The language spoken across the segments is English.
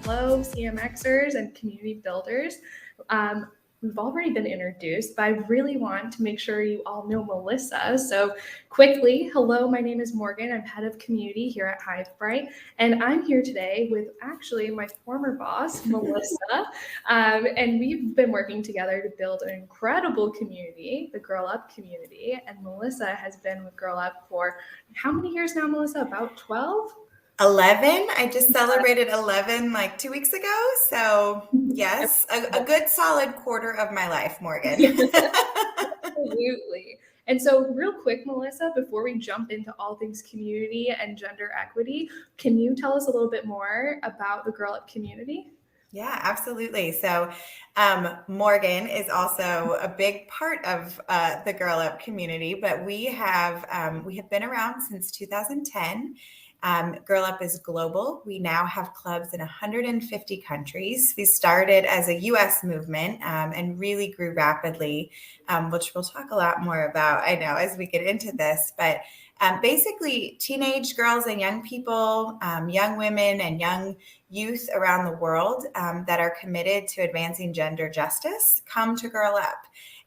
hello, CMXers and community builders. We've already been introduced, but I really want to make sure you all know Melissa. So quickly, hello, my name is Morgan. I'm head of community here at Hivebrite, and I'm here today with actually my former boss, Melissa, and we've been working together to build an incredible community, the Girl Up community, and Melissa has been with Girl Up for how many years now, Melissa? About 12? 11. I just celebrated 11 like 2 weeks ago. So yes, a good solid quarter of my life, Morgan. Absolutely. And so real quick, Melissa, before we jump into all things community and gender equity, can you tell us a little bit more about the Girl Up community? Yeah, absolutely. So Morgan is also a big part of the Girl Up community, but we have been around since 2010. Girl Up is global. We now have clubs in 150 countries. We started as a US movement and really grew rapidly, which we'll talk a lot more about, I know, as we get into this. But basically, teenage girls and young people, young women and young youth around the world that are committed to advancing gender justice come to Girl Up.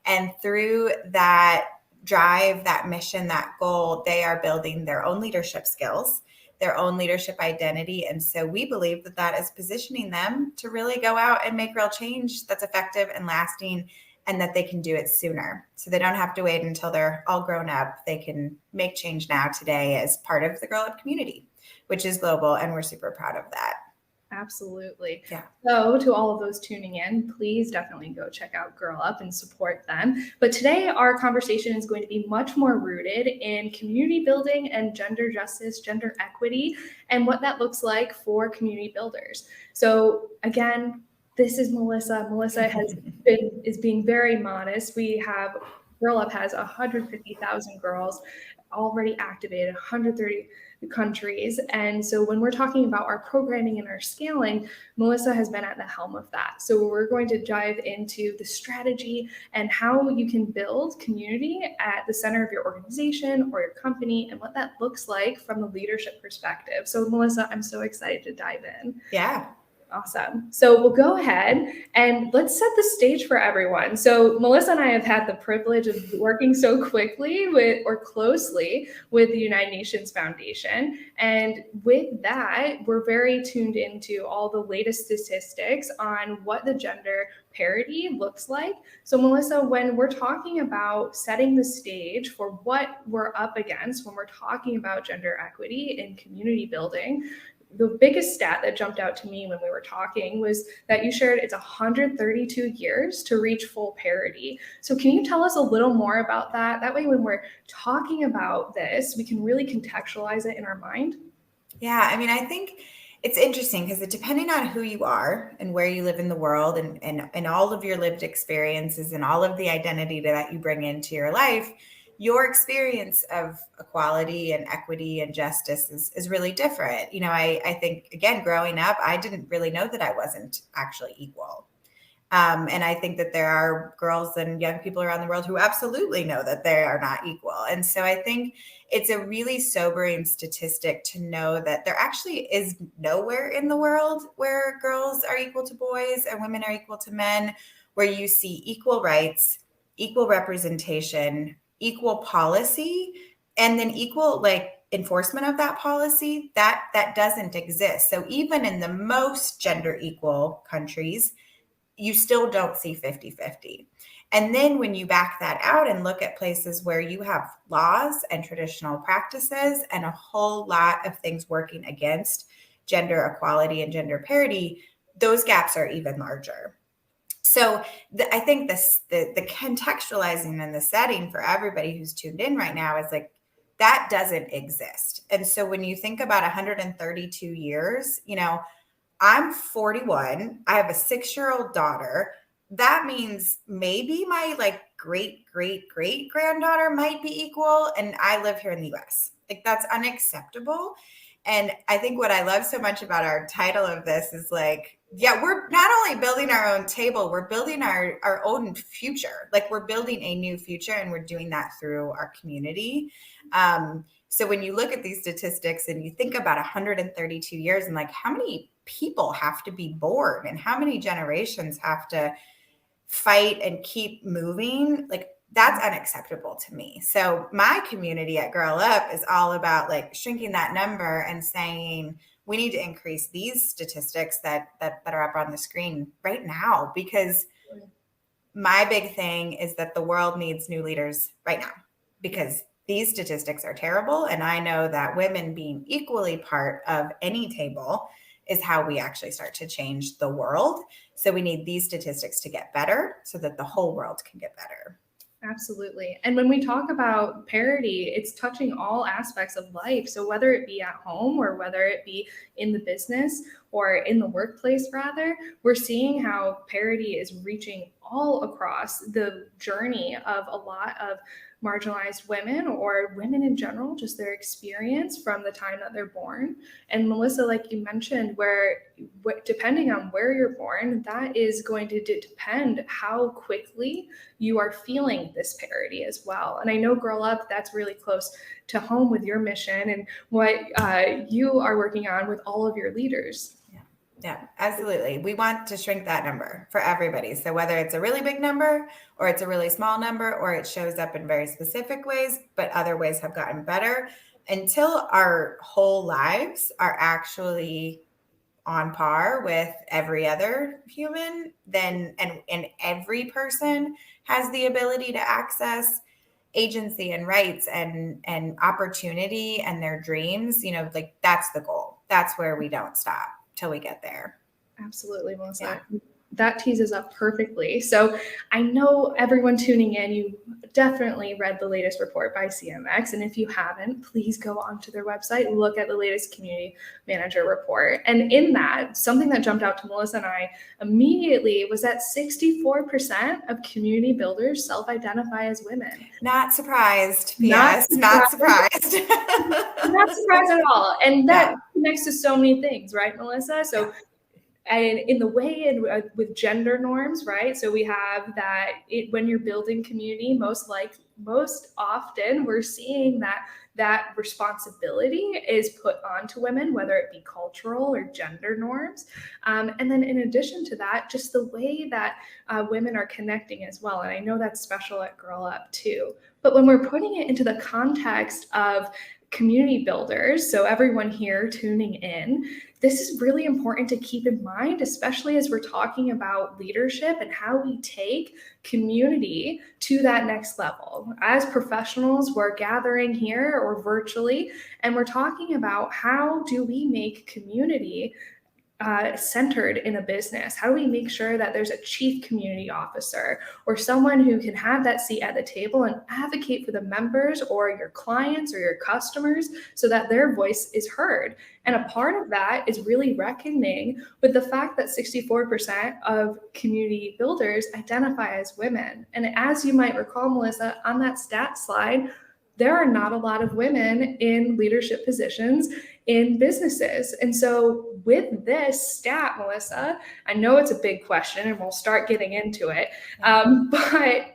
And through that drive, that mission, that goal, they are building their own leadership skills, their own leadership identity. And so we believe that that is positioning them to really go out and make real change that's effective and lasting, and that they can do it sooner. So they don't have to wait until they're all grown up. They can make change now, today, as part of the Girl Up community, which is global. And we're super proud of that. Absolutely. Yeah. So to all of those tuning in, please definitely go check out Girl Up and support them. But today our conversation is going to be much more rooted in community building and gender justice, gender equity, and what that looks like for community builders. So again, this is Melissa. Melissa is being very modest. Girl Up has 150,000 girls already activated, 130 countries. And so when we're talking about our programming and our scaling, Melissa has been at the helm of that. So we're going to dive into the strategy and how you can build community at the center of your organization or your company and what that looks like from the leadership perspective. So Melissa, I'm so excited to dive in. Yeah. Awesome. So we'll go ahead and let's set the stage for everyone. So Melissa and I have had the privilege of working so closely with the United Nations Foundation. And with that, we're very tuned into all the latest statistics on what the gender parity looks like. So Melissa, when we're talking about setting the stage for what we're up against, when we're talking about gender equity in community building, the biggest stat that jumped out to me when we were talking was that you shared it's 132 years to reach full parity. So can you tell us a little more about that? That way, when we're talking about this, we can really contextualize it in our mind. Yeah, I mean, I think it's interesting because depending on who you are and where you live in the world and all of your lived experiences and all of the identity that you bring into your life, your experience of equality and equity and justice is really different. You know, I think, again, growing up, I didn't really know that I wasn't actually equal. And I think that there are girls and young people around the world who absolutely know that they are not equal. And so I think it's a really sobering statistic to know that there actually is nowhere in the world where girls are equal to boys and women are equal to men, where you see equal rights, equal representation, equal policy, and then equal enforcement of that policy. That doesn't exist. So even in the most gender equal countries, you still don't see 50-50. And then when you back that out and look at places where you have laws and traditional practices and a whole lot of things working against gender equality and gender parity, those gaps are even larger. So I think the contextualizing and the setting for everybody who's tuned in right now is like, that doesn't exist. And so when you think about 132 years, you know, I'm 41. I have a 6-year-old daughter. That means maybe my great granddaughter might be equal. And I live here in the US. Like, that's unacceptable. And I think what I love so much about our title of this is we're not only building our own table, we're building our own future. Like, we're building a new future, and we're doing that through our community. So when you look at these statistics and you think about 132 years and how many people have to be born and how many generations have to fight and keep moving, like that's unacceptable to me. So my community at Girl Up is all about like shrinking that number and saying we need to increase these statistics that are up on the screen right now, because my big thing is that the world needs new leaders right now, because these statistics are terrible. And I know that women being equally part of any table is how we actually start to change the world. So we need these statistics to get better so that the whole world can get better. Absolutely. And when we talk about parity, it's touching all aspects of life. So whether it be at home or whether it be in the business or in the workplace, rather, we're seeing how parity is reaching all across the journey of a lot of marginalized women or women in general, just their experience from the time that they're born. And Melissa, like you mentioned, where depending on where you're born, that is going to depend how quickly you are feeling this parity as well. And I know Girl Up, that's really close to home with your mission and what you are working on with all of your leaders. Yeah, absolutely. We want to shrink that number for everybody. So whether it's a really big number or it's a really small number or it shows up in very specific ways, but other ways have gotten better, until our whole lives are actually on par with every other human, then and every person has the ability to access agency and rights and opportunity and their dreams, you know, like that's the goal. That's where we don't stop till we get there. Absolutely, Melissa. Yeah. That teases up perfectly. So I know everyone tuning in, you definitely read the latest report by CMX. And if you haven't, please go onto their website, look at the latest community manager report. And in that, something that jumped out to Melissa and I immediately was that 64% of community builders self-identify as women. Not surprised. Yes, not surprised. Not surprised at all. And that connects to so many things, right, Melissa? So and in the way with gender norms, right? So we have that when you're building community, most often we're seeing that responsibility is put onto women, whether it be cultural or gender norms. And then in addition to that, just the way that women are connecting as well. And I know that's special at Girl Up too. But when we're putting it into the context of community builders, so everyone here tuning in, this is really important to keep in mind, especially as we're talking about leadership and how we take community to that next level. As professionals, we're gathering here or virtually, and we're talking about how do we make community centered in a business? How do we make sure that there's a chief community officer or someone who can have that seat at the table and advocate for the members or your clients or your customers so that their voice is heard? And a part of that is really reckoning with the fact that 64% of community builders identify as women. And as you might recall, Melissa, on that stat slide, there are not a lot of women in leadership positions in businesses. And so with this stat, Melissa, I know it's a big question and we'll start getting into it. But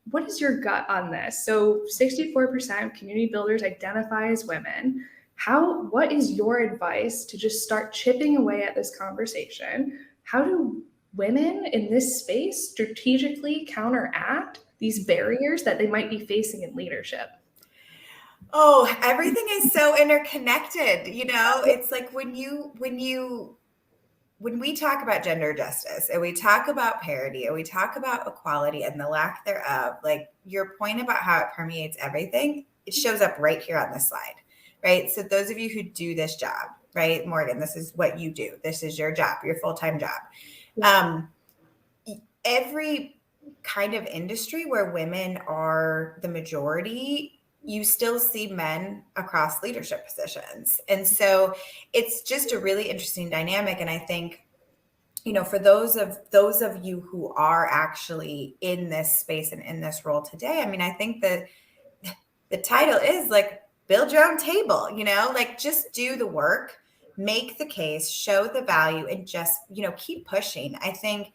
what is your gut on this? So 64% of community builders identify as women. What is your advice to just start chipping away at this conversation? How do women in this space strategically counteract these barriers that they might be facing in leadership? Oh, everything is so interconnected. You know, it's like when we talk about gender justice and we talk about parity and we talk about equality and the lack thereof, like your point about how it permeates everything, it shows up right here on this slide, right? So those of you who do this job, right, Morgan, this is what you do. This is your job, your full-time job. Every kind of industry where women are the majority, you still see men across leadership positions. And so it's just a really interesting dynamic. And I think, you know, for those of you who are actually in this space and in this role today, I mean, I think that the title is like, build your own table, you know, like just do the work, make the case, show the value, and just, you know, keep pushing. I think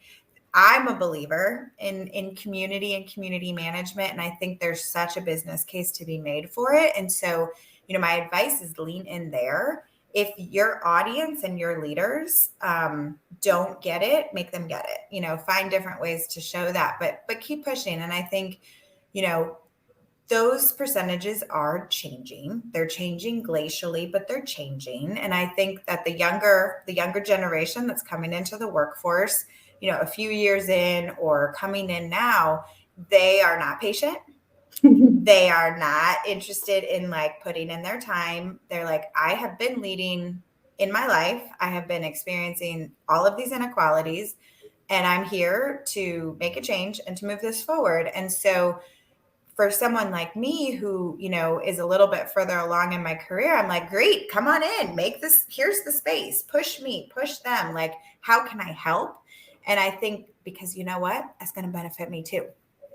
I'm a believer in community and community management, and I think there's such a business case to be made for it. And so, you know, my advice is lean in there if your audience and your leaders don't get it, make them get it. Find different ways to show that, but keep pushing. And I think, those percentages are changing. They're changing glacially, but they're changing. And I think that the younger generation that's coming into the workforce, a few years in or coming in now, they are not patient. They are not interested in like putting in their time. They're like, I have been leading in my life. I have been experiencing all of these inequalities, and I'm here to make a change and to move this forward. And so for someone like me who, is a little bit further along in my career, I'm like, great, come on in, make this, here's the space, push me, push them. Like, how can I help? And I think because you know what, that's going to benefit me too.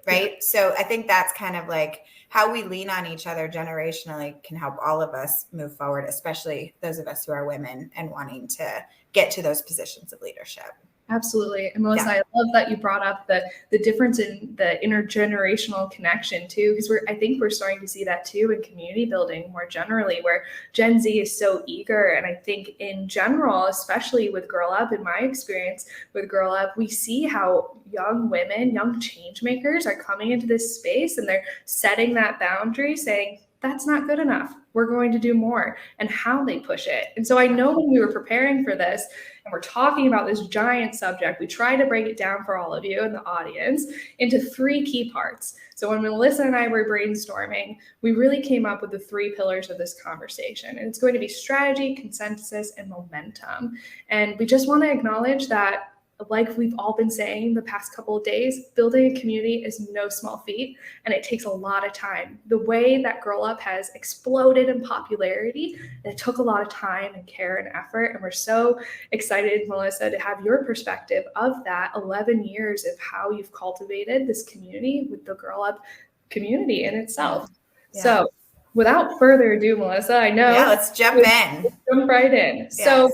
Right. Yeah. So I think that's kind of like how we lean on each other generationally can help all of us move forward, especially those of us who are women and wanting to get to those positions of leadership. Absolutely. And Melissa, I love that you brought up the difference in the intergenerational connection too, because I think we're starting to see that too in community building more generally, where Gen Z is so eager. And I think in general, especially with Girl Up, in my experience with Girl Up, we see how young women, young change makers are coming into this space and they're setting that boundary, saying, that's not good enough. We're going to do more, and how they push it. And so I know when we were preparing for this and we're talking about this giant subject, we try to break it down for all of you in the audience into 3 key parts. So when Melissa and I were brainstorming, we really came up with the 3 pillars of this conversation. And it's going to be strategy, consensus, and momentum. And we just want to acknowledge that, like we've all been saying the past couple of days, building a community is no small feat, and it takes a lot of time. The way that Girl Up has exploded in popularity, it took a lot of time and care and effort, and we're so excited, Melissa, to have your perspective of that 11 years of how you've cultivated this community with the Girl Up community in itself. Yeah. So without further ado, Melissa, I know. Yeah, let's jump in. Jump right in. Yes. So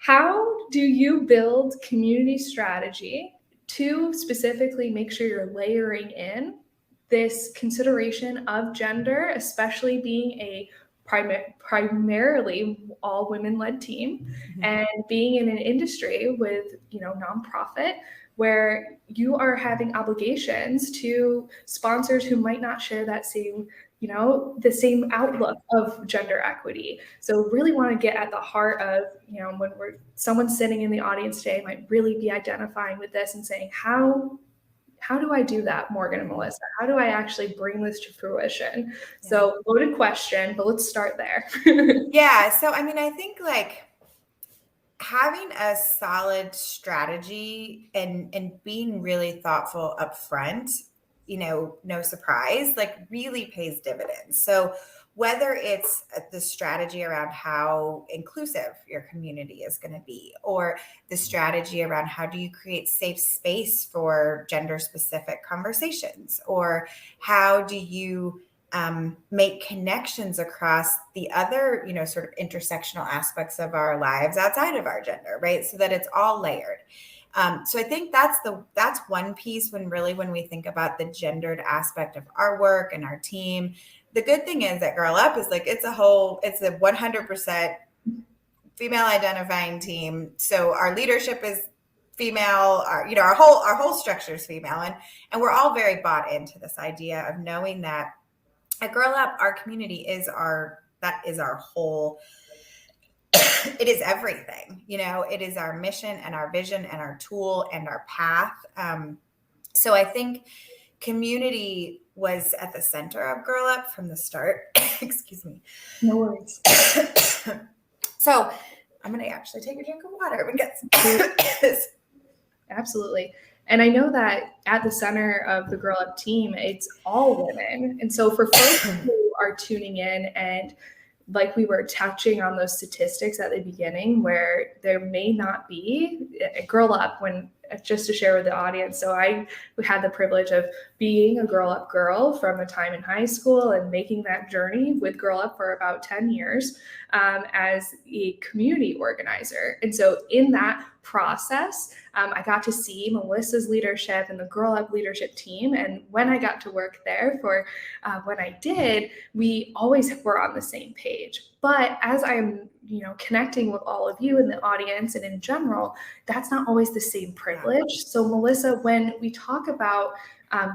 how do you build community strategy to specifically make sure you're layering in this consideration of gender, especially being a primarily all women-led team, and being in an industry with, nonprofit, where you are having obligations to sponsors who might not share that same the same outlook of gender equity. So really want to get at the heart of, when someone sitting in the audience today might really be identifying with this and saying, how do I do that, Morgan and Melissa? How do I actually bring this to fruition? Yeah. So loaded question, but let's start there. Yeah. So, I think like having a solid strategy and being really thoughtful up front, no surprise, like really pays dividends. So whether it's the strategy around how inclusive your community is going to be, or the strategy around how do you create safe space for gender specific conversations, or how do you make connections across the other, sort of intersectional aspects of our lives outside of our gender, right? So that it's all layered. So I think that's one piece when we think about the gendered aspect of our work and our team. The good thing is that Girl Up is like, it's a 100% female identifying team. So our leadership is female, our whole structure is female. And we're all very bought into this idea of knowing that at Girl Up, our community is our whole. It is everything, it is our mission and our vision and our tool and our path. So I think community was at the center of Girl Up from the start. Excuse me. No worries. So I'm going to actually take a drink of water because Absolutely. And I know that at the center of the Girl Up team, it's all women. And so for folks who are tuning in, and like we were touching on those statistics at the beginning, where there may not be a Girl Up, when just to share with the audience. So I had the privilege of being a Girl Up girl from a time in high school and making that journey with Girl Up for about 10 years as a community organizer. And so in that process, I got to see Melissa's leadership and the Girl Up leadership team. And when I got to work there for when I did, we always were on the same page. But as I'm, connecting with all of you in the audience and in general, that's not always the same privilege. So Melissa, when we talk about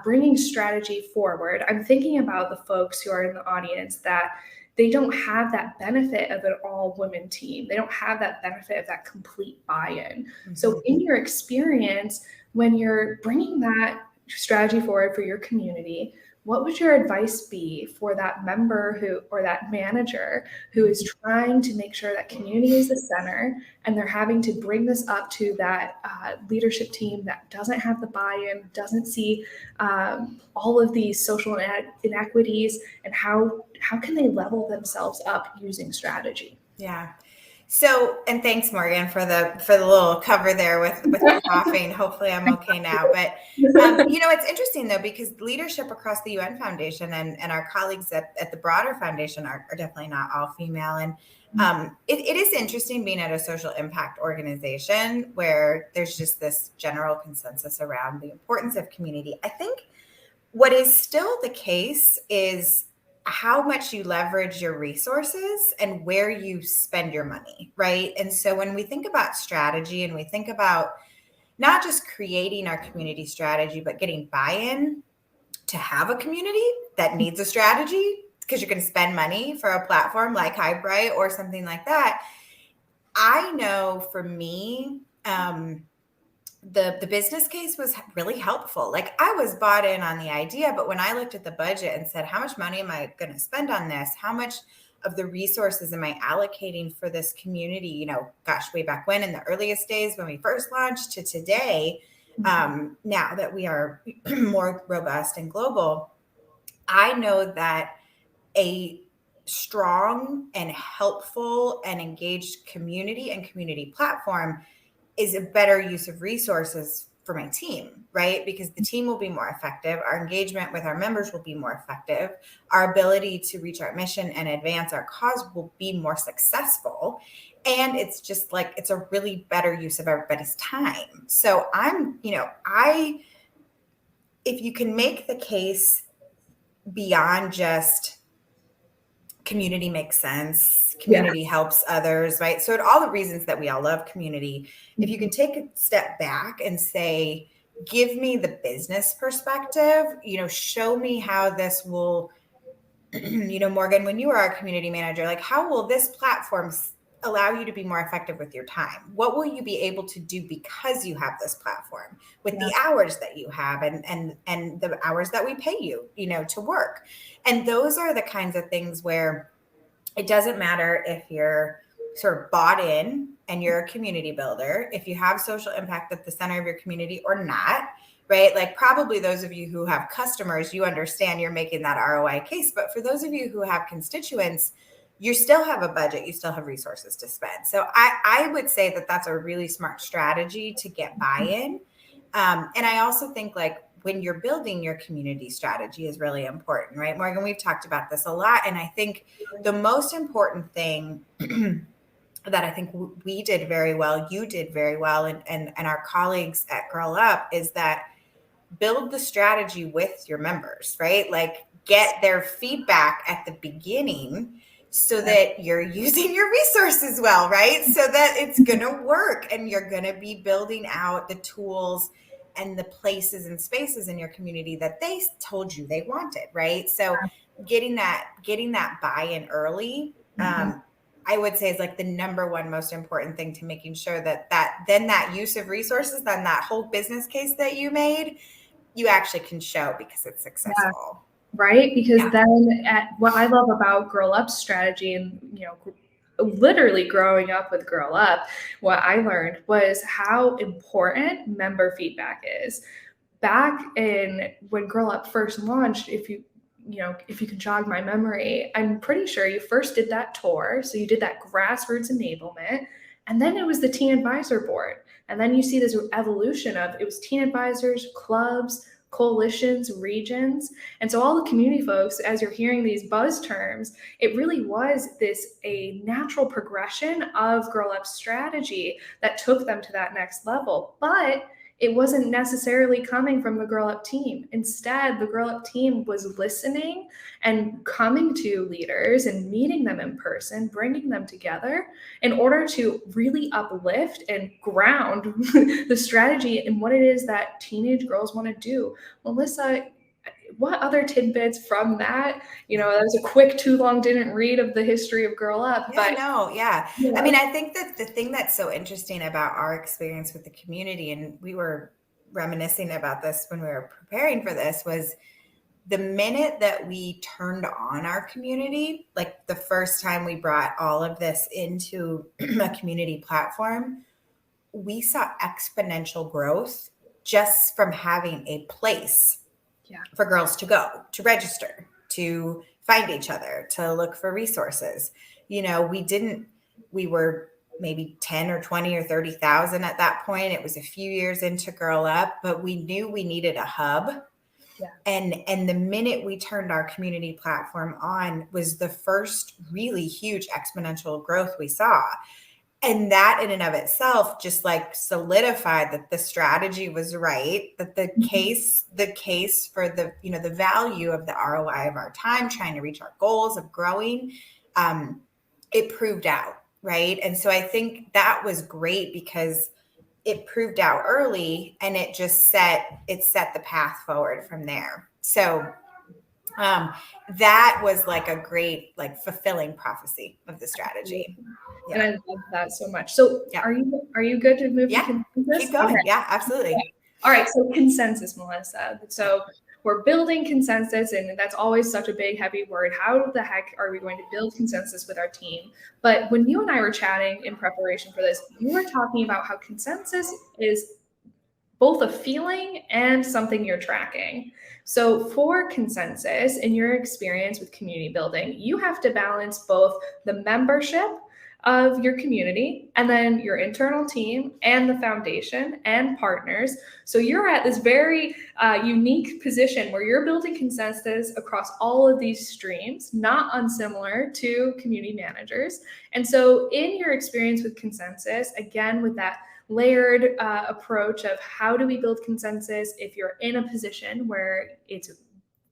bringing strategy forward, I'm thinking about the folks who are in the audience that they don't have that benefit of an all-women team. They don't have that benefit of that complete buy-in. Mm-hmm. So in your experience, when you're bringing that strategy forward for your community, what would your advice be for that member or that manager who is trying to make sure that community is the center and they're having to bring this up to that leadership team that doesn't have the buy-in, doesn't see all of these social inequities, and how can they level themselves up using strategy? Yeah. So, and thanks, Morgan, for the little cover there with the coughing. Hopefully I'm okay now. But, it's interesting, though, because leadership across the UN Foundation and our colleagues at the broader foundation are definitely not all female. And it is interesting being at a social impact organization where there's just this general consensus around the importance of community. I think what is still the case is how much you leverage your resources and where you spend your money, right? And so when we think about strategy and we think about not just creating our community strategy, but getting buy-in to have a community that needs a strategy, because you're going to spend money for a platform like Hivebrite or something like that. I know for me, the business case was really helpful. Like, I was bought in on the idea, but when I looked at the budget and said, how much money am I going to spend on this? How much of the resources am I allocating for this community? Way back when, in the earliest days when we first launched to today, now that we are more robust and global, I know that a strong and helpful and engaged community and community platform is a better use of resources for my team, right? Because the team will be more effective. Our engagement with our members will be more effective. Our ability to reach our mission and advance our cause will be more successful. And it's just like, it's a really better use of everybody's time. So if you can make the case beyond just community makes sense, community helps others, right? So all the reasons that we all love community, if you can take a step back and say, give me the business perspective, show me how this will, Morgan, when you are our community manager, like, how will this platform allow you to be more effective with your time? What will you be able to do because you have this platform with the hours that you have and the hours that we pay you, to work? And those are the kinds of things where it doesn't matter if you're sort of bought in and you're a community builder, if you have social impact at the center of your community or not, right? Like, probably those of you who have customers, you understand you're making that ROI case. But for those of you who have constituents, you still have a budget, you still have resources to spend. So I would say that that's a really smart strategy to get buy-in. And I also think, like, when you're building your community strategy is really important, right? Morgan, we've talked about this a lot. And I think the most important thing that I think we did very well, you did very well, and our colleagues at Girl Up, is that build the strategy with your members, right? Like, get their feedback at the beginning so that you're using your resources well, right? So that it's going to work and you're going to be building out the tools and the places and spaces in your community that they told you they wanted, right? So getting that buy-in early, I would say, is like the number one most important thing to making sure that use of resources, then that whole business case that you made, you actually can show because it's successful. Right? Because then what I love about Girl Up's strategy and, literally growing up with Girl Up, what I learned was how important member feedback is. Back in when Girl Up first launched, if you can jog my memory, I'm pretty sure you first did that tour. So you did that grassroots enablement. And then it was the teen advisor board. And then you see this evolution of it was teen advisors, clubs, coalitions, regions. And so all the community folks, as you're hearing these buzz terms, it really was a natural progression of Girl Up strategy that took them to that next level. But it wasn't necessarily coming from the Girl Up team. Instead, the Girl Up team was listening and coming to leaders and meeting them in person, bringing them together in order to really uplift and ground the strategy and what it is that teenage girls want to do. Melissa, what other tidbits from that? That was a quick, too long didn't read of the history of Girl Up. Yeah. I mean, I think that the thing that's so interesting about our experience with the community, and we were reminiscing about this when we were preparing for this, was the minute that we turned on our community, like the first time we brought all of this into a community platform, we saw exponential growth just from having a place for girls to go, to register, to find each other, to look for resources. We were maybe 10 or 20 or 30,000 at that point. It was a few years into Girl Up, but we knew we needed a hub. Yeah. And the minute we turned our community platform on was the first really huge exponential growth we saw. And that in and of itself just like solidified that the strategy was right, that the case for the value of the ROI of our time, trying to reach our goals of growing, it proved out, right? And so I think that was great because it proved out early and it just set the path forward from there. So that was like a great, like fulfilling prophecy of the strategy. Yeah. And I love that so much. So are you good to move to consensus? Keep going. Okay. Yeah, absolutely. Okay. All right. So consensus, Melissa. So we're building consensus, and that's always such a big, heavy word. How the heck are we going to build consensus with our team? But when you and I were chatting in preparation for this, you were talking about how consensus is both a feeling and something you're tracking. So for consensus, in your experience with community building, you have to balance both the membership of your community and then your internal team and the foundation and partners. So you're at this very unique position where you're building consensus across all of these streams, not unsimilar to community managers. And so in your experience with consensus, again, with that layered approach of how do we build consensus if you're in a position where it's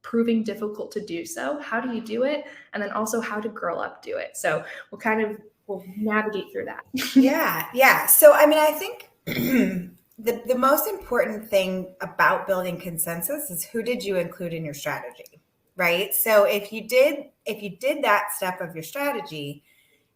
proving difficult to do so, how do you do it? And then also how to Girl Up do it. So we'll navigate through that. Yeah. So, I mean, I think the most important thing about building consensus is who did you include in your strategy, right? So if you did that step of your strategy,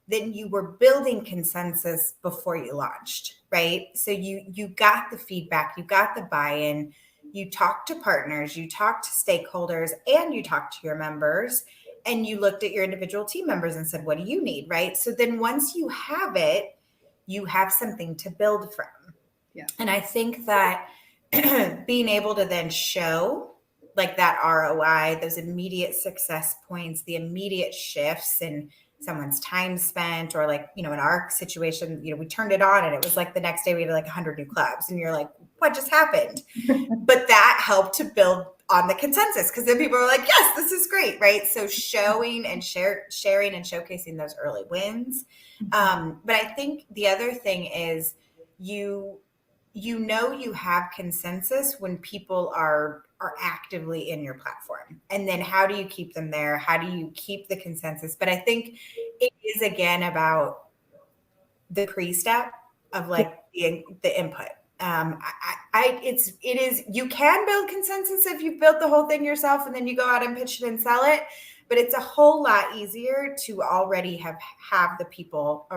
then you were building consensus before you launched, right? So you got the feedback, you got the buy-in, you talked to partners, you talked to stakeholders, and you talked to your members, and you looked at your individual team members and said, what do you need, right? So then once you have it, you have something to build from. Yeah. And I think that being able to then show like that ROI, those immediate success points, the immediate shifts in someone's time spent, or like, in our situation, we turned it on and it was like the next day we had like 100 new clubs and you're like, what just happened? But that helped to build on the consensus because then people were like, yes, this is great, right? So showing and sharing and showcasing those early wins. But I think the other thing is you have consensus when people are actively in your platform. And then how do you keep them there? How do you keep the consensus? But I think it is again about the pre-step of like the input. It is you can build consensus if you've built the whole thing yourself and then you go out and pitch it and sell it. But it's a whole lot easier to already have the people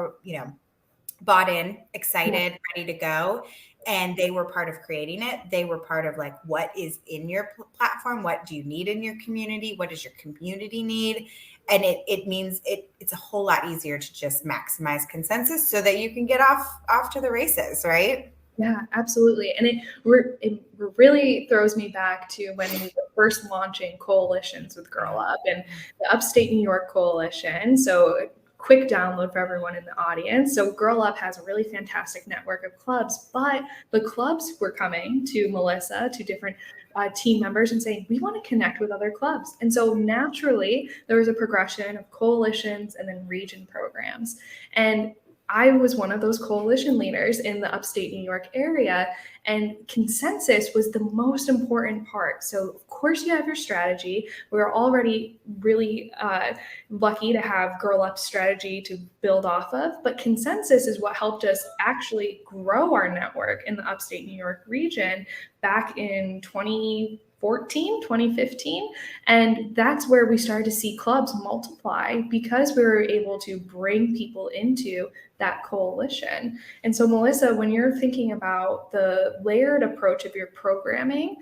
bought in, excited, ready to go. And they were part of creating it. They were part of like, what is in your platform? What do you need in your community? What does your community need? And it means it's a whole lot easier to just maximize consensus so that you can get off to the races, right? Yeah, absolutely. And it really throws me back to when we were first launching coalitions with Girl Up and the Upstate New York Coalition. So quick download for everyone in the audience. So Girl Up has a really fantastic network of clubs, but the clubs were coming to Melissa, to different team members, and saying, we want to connect with other clubs. And so naturally, there was a progression of coalitions and then region programs. And I was one of those coalition leaders in the upstate New York area, and consensus was the most important part. So of course you have your strategy. We're already really lucky to have Girl Up strategy to build off of, but consensus is what helped us actually grow our network in the upstate New York region back in 2015. And that's where we started to see clubs multiply, because we were able to bring people into that coalition. And so, Melissa, when you're thinking about the layered approach of your programming,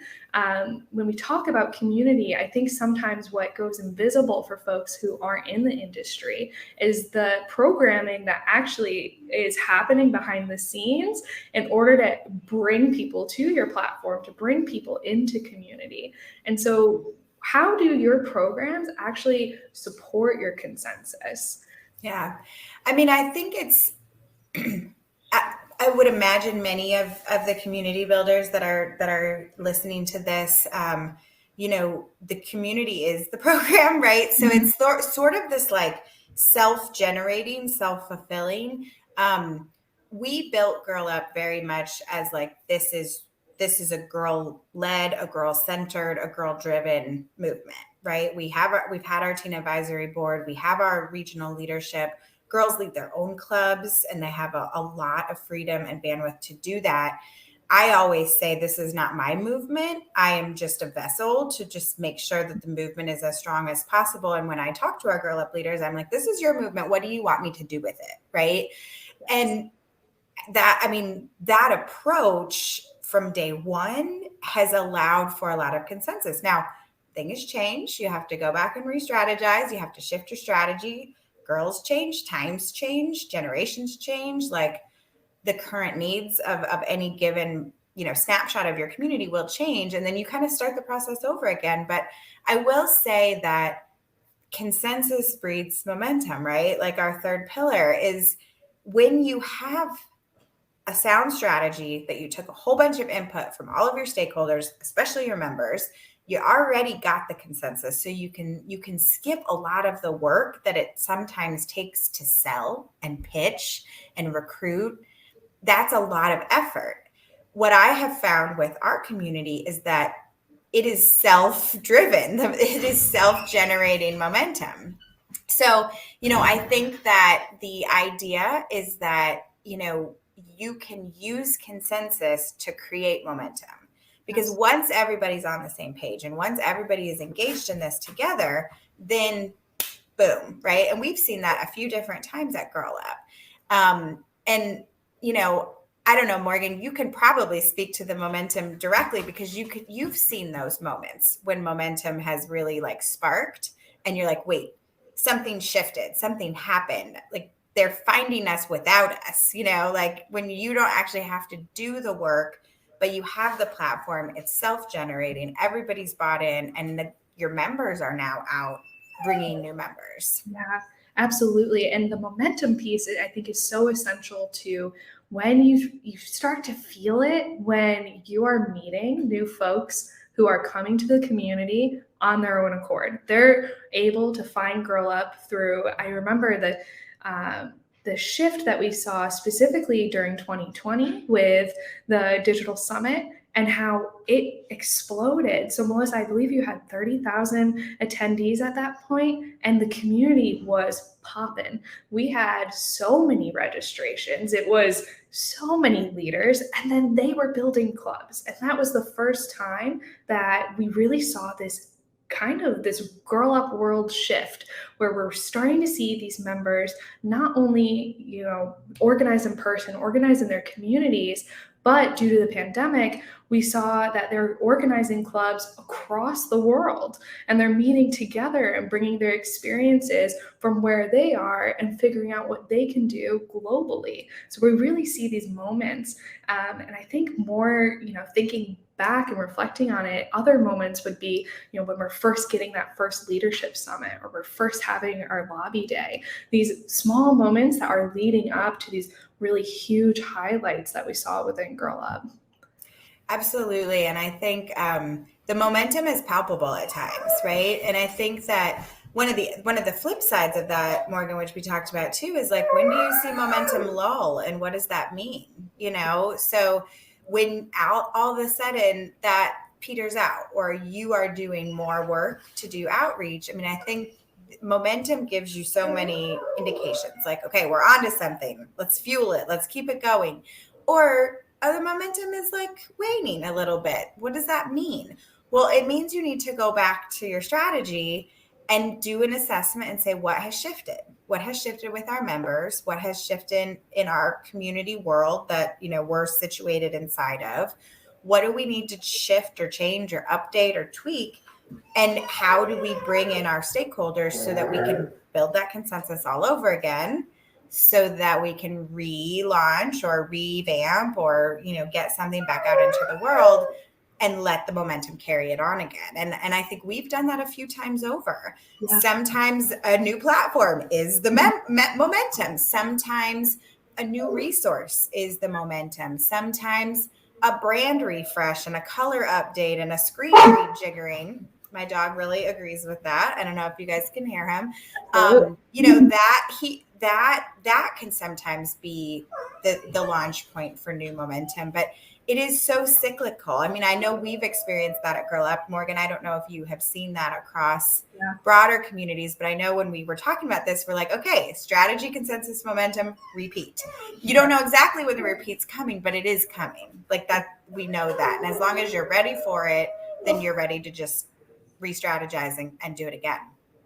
when we talk about community, I think sometimes what goes invisible for folks who aren't in the industry is the programming that actually is happening behind the scenes in order to bring people to your platform, to bring people into community. And so how do your programs actually support your consensus? Yeah. I mean, I think it's, I would imagine many of the community builders that are listening to this, the community is the program, right? So it's sort of this like self-generating, self-fulfilling. We built Girl Up very much as like, this is a girl-led, a girl-centered, a girl-driven movement, right? We've had our teen advisory board, we have our regional leadership. Girls lead their own clubs, and they have a lot of freedom and bandwidth to do that. I always say this is not my movement. I am just a vessel to just make sure that the movement is as strong as possible. And when I talk to our Girl Up leaders, I'm like, this is your movement. What do you want me to do with it? Right. And that approach from day one has allowed for a lot of consensus. Now, things change. You have to go back and re-strategize. You have to shift your strategy. Girls change, times change, generations change. Like the current needs of any given, snapshot of your community will change. And then you kind of start the process over again. But I will say that consensus breeds momentum, right? Like our third pillar is when you have a sound strategy that you took a whole bunch of input from all of your stakeholders, especially your members, you already got the consensus. So you can skip a lot of the work that it sometimes takes to sell and pitch and recruit. That's a lot of effort. What I have found with our community is that it is self-driven. It is self-generating momentum. So, I think that the idea is that, you can use consensus to create momentum. Because once everybody's on the same page and once everybody is engaged in this together, then boom, right? And we've seen that a few different times at Girl Up. I don't know, Morgan, you can probably speak to the momentum directly because you've seen those moments when momentum has really like sparked and you're like, wait, something shifted, something happened. Like they're finding us without us, like when you don't actually have to do the work, but you have the platform, it's self-generating, everybody's bought in, and your members are now out bringing new members. Yeah, absolutely. And the momentum piece, I think, is so essential to when you start to feel it, when you are meeting new folks who are coming to the community on their own accord. They're able to find Girl Up through, I remember the shift that we saw specifically during 2020 with the Digital Summit and how it exploded. So Melissa, I believe you had 30,000 attendees at that point, and the community was popping. We had so many registrations. It was so many leaders, and then they were building clubs. And that was the first time that we really saw this Girl Up world shift where we're starting to see these members not only, organize in person, organize in their communities, but due to the pandemic, we saw that they're organizing clubs across the world and they're meeting together and bringing their experiences from where they are and figuring out what they can do globally. So we really see these moments. And I think more, thinking back and reflecting on it, other moments would be, when we're first getting that first leadership summit, or we're first having our lobby day, these small moments that are leading up to these really huge highlights that we saw within Girl Up. Absolutely. And I think the momentum is palpable at times, right? And I think that one of the flip sides of that, Morgan, which we talked about too, is like, when do you see momentum lull, and what does that mean? So when all of a sudden that peters out, or you are doing more work to do outreach, I mean, I think momentum gives you so many indications, like, okay, we're onto something. Let's fuel it. Let's keep it going. Or other momentum is like waning a little bit. What does that mean? Well, it means you need to go back to your strategy and do an assessment and say, what has shifted? What has shifted with our members? What has shifted in our community world that, we're situated inside of? What do we need to shift or change or update or tweak? And how do we bring in our stakeholders so that we can build that consensus all over again, so that we can relaunch or revamp or, get something back out into the world and let the momentum carry it on again. And I think we've done that a few times over. Yeah. Sometimes a new platform is the momentum. Sometimes a new resource is the momentum. Sometimes a brand refresh and a color update and a screen rejiggering. My dog really agrees with that. I don't know if you guys can hear him. That can sometimes be the launch point for new momentum, but it is so cyclical. I mean, I know we've experienced that at Girl Up. Morgan, I don't know if you have seen that across broader communities, but I know when we were talking about this, we're like, okay, strategy, consensus, momentum, repeat. You don't know exactly when the repeat's coming, but it is coming. Like that, we know that. And as long as you're ready for it, then you're ready to just re-strategize and do it again.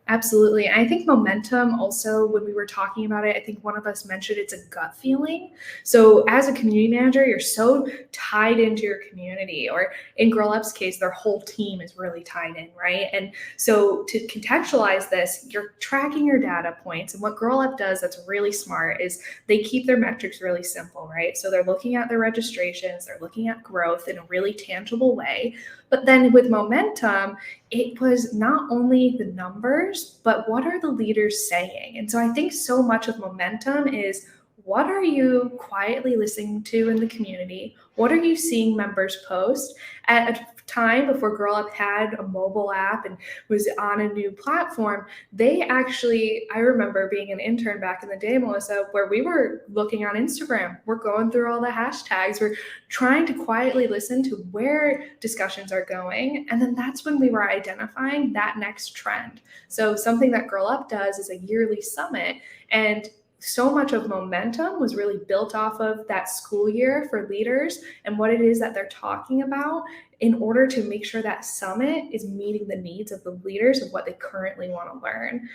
Absolutely. I think momentum also, when we were talking about it, I think one of us mentioned it's a gut feeling. So as a community manager, you're so tied into your community, or in Girl Up's case, their whole team is really tied in, right? And so to contextualize this, you're tracking your data points. And what Girl Up does that's really smart is they keep their metrics really simple, right? So they're looking at their registrations, they're looking at growth in a really tangible way. But then with momentum, it was not only the numbers, but what are the leaders saying? And so I think so much of momentum is, what are you quietly listening to in the community? What are you seeing members post? At a time before Girl Up had a mobile app and was on a new platform, they actually, I remember being an intern back in the day, Melissa, where we were looking on Instagram. We're going through all the hashtags. We're trying to quietly listen to where discussions are going. And then that's when we were identifying that next trend. So something that Girl Up does is a yearly summit, and so much of momentum was really built off of that school year for leaders and what it is that they're talking about, in order to make sure that summit is meeting the needs of the leaders of what they currently want to learn.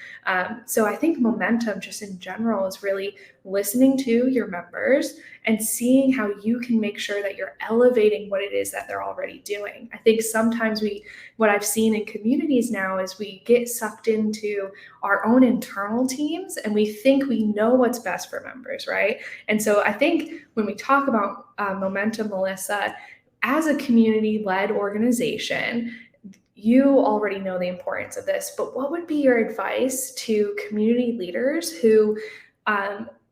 So I think momentum just in general is really listening to your members and seeing how you can make sure that you're elevating what it is that they're already doing. I think sometimes what I've seen in communities now is we get sucked into our own internal teams and we think we know what's best for members, right? And so I think when we talk about momentum, Melissa, as a community-led organization, you already know the importance of this, but what would be your advice to community leaders who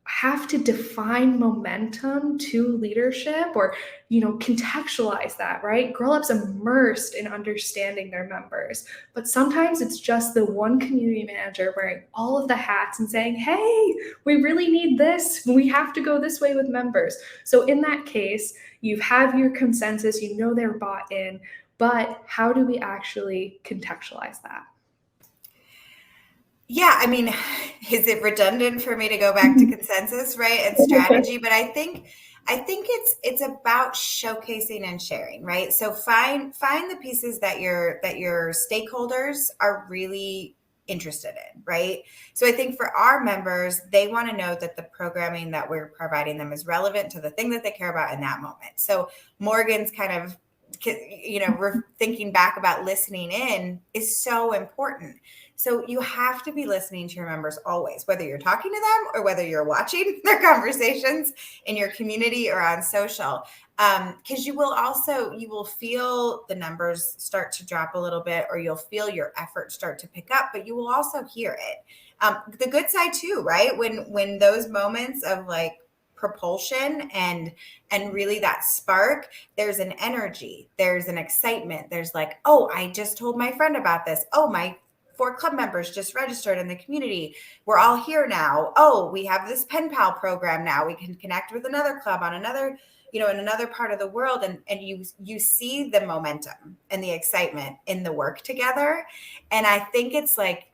have to define momentum to leadership, or contextualize that, right? Girl Up's immersed in understanding their members, but sometimes it's just the one community manager wearing all of the hats and saying, hey, we really need this, we have to go this way with members. So in that case, you have your consensus, they're bought in, but how do we actually contextualize that? Yeah, I mean, is it redundant for me to go back to consensus, right, and strategy? But I think it's about showcasing and sharing, right? So find the pieces that your stakeholders are really interested in, right? So I think for our members, they want to know that the programming that we're providing them is relevant to the thing that they care about in that moment. So Morgan's kind of, thinking back about listening in is so important. So you have to be listening to your members always, whether you're talking to them or whether you're watching their conversations in your community or on social. Because you will feel the numbers start to drop a little bit, or you'll feel your effort start to pick up, but you will also hear it. The good side too, right? When those moments of like propulsion and really that spark, there's an energy, there's an excitement, there's like, oh, I just told my friend about this. Oh, my 4 club members just registered in the community. We're all here now. Oh, we have this pen pal program now. We can connect with another club on another, in another part of the world. And you see the momentum and the excitement in the work together. And I think it's like,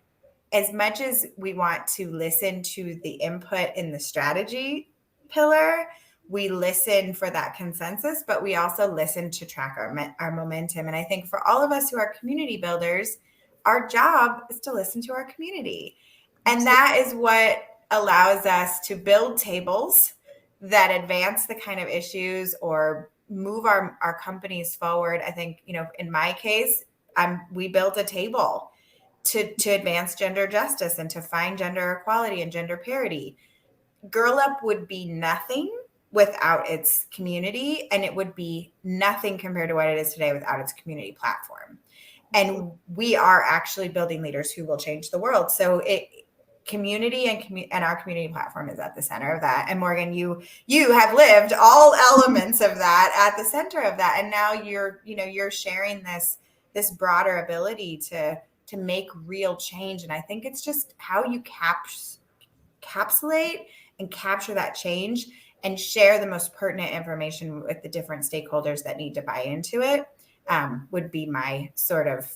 as much as we want to listen to the input in the strategy pillar, we listen for that consensus, but we also listen to track our momentum. And I think for all of us who are community builders, our job is to listen to our community. And that is what allows us to build tables that advance the kind of issues or move our companies forward. I think, in my case, we built a table to advance gender justice and to find gender equality and gender parity. Girl Up would be nothing without its community, and it would be nothing compared to what it is today without its community platform. And we are actually building leaders who will change the world. So community and our community platform is at the center of that. And Morgan, you have lived all elements of that at the center of that. And now you're sharing this broader ability to make real change. And I think it's just how you encapsulate and capture that change and share the most pertinent information with the different stakeholders that need to buy into it. Would be my sort of,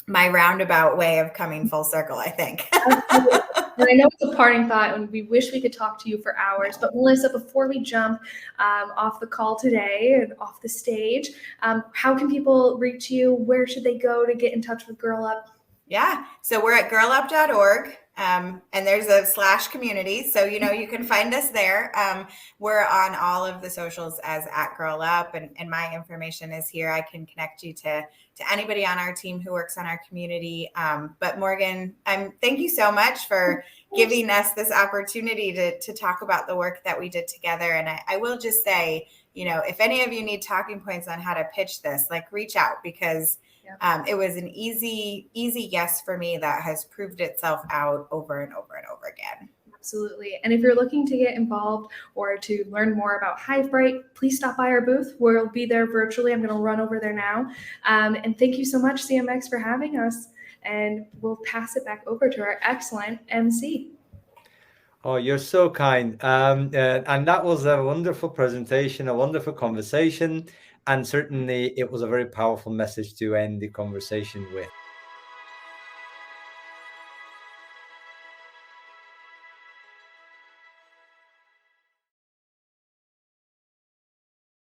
my roundabout way of coming full circle, I think. And I know it's a parting thought, and we wish we could talk to you for hours. But Melissa, before we jump off the call today and off the stage, how can people reach you? Where should they go to get in touch with Girl Up? Yeah, so we're at girlup.org. And there's a /community. So, you can find us there. We're on all of the socials as @GirlUp, and my information is here. I can connect you to anybody on our team who works on our community. But Morgan, thank you so much for giving us this opportunity to talk about the work that we did together. And I will just say, if any of you need talking points on how to pitch this, reach out, because it was an easy yes for me that has proved itself out over and over and over again. Absolutely. And if you're looking to get involved or to learn more about Hivebrite, please stop by our booth. We'll be there virtually. I'm going to run over there now. And thank you so much, CMX, for having us. And we'll pass it back over to our excellent MC. Oh, you're so kind. And that was a wonderful presentation, a wonderful conversation. And certainly it was a very powerful message to end the conversation with.